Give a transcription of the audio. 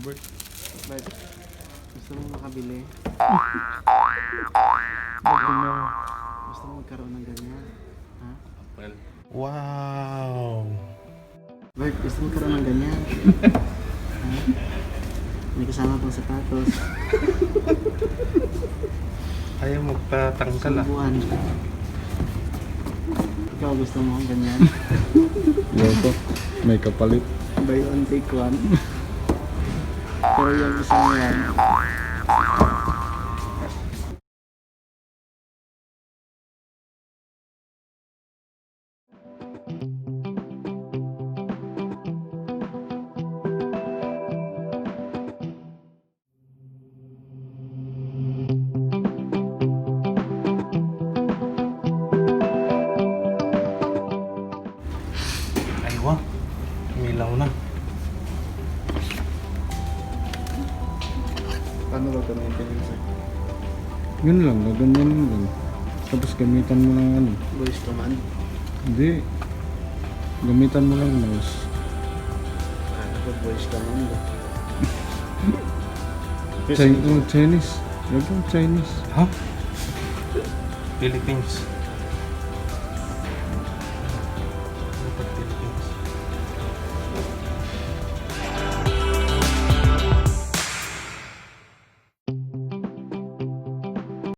Bert. Bert, gusto mo makabili? Gusto mo magkaroon ng ganyan? Ha? Well, wow! Bert, gusto mo magkaroon ng ganyan? Ha? May kasama pang sapatos. Ayaw magpatangkal ah. Sumbuan. Ikaw gusto mo ang ganyan? Yoko, may kapalit. Buy one, take one. Pero yung isang yan, Aywa, umilaw na. paano ba ito maintenance sir? Yun lang, gaganyan lang. Tapos gamitan mo ng ano. Voice command. Hindi. Gamitan mo lang mouse. Ako voice command. Chinese. Lagyan Chinese. Ha? Philippines.